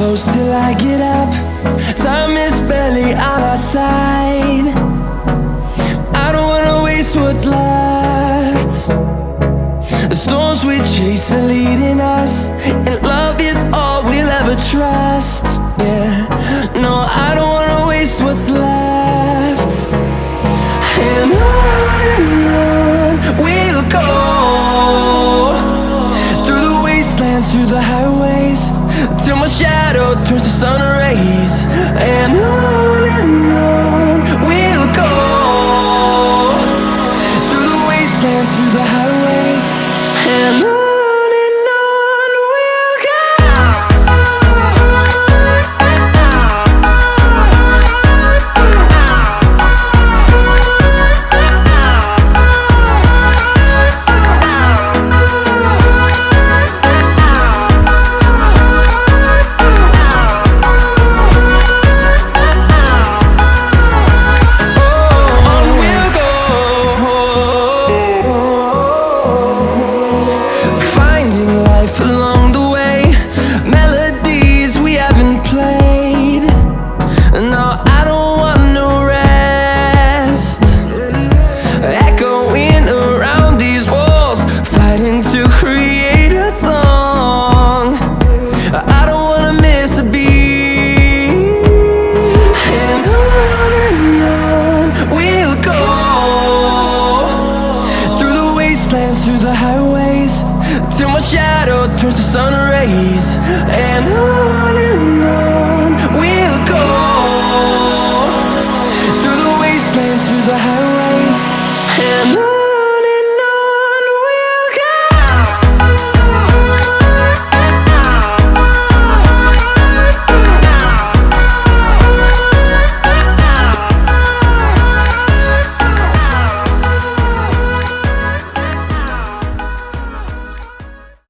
close till I get up. Time is barely on our side. I don't wanna waste what's left. The storms we chase are leading us, and love is all we'll ever trust. Yeah, no, I don't wanna waste what's left. And on we'll go, through the wastelands, through the highways, till my shadow turns to sun rays.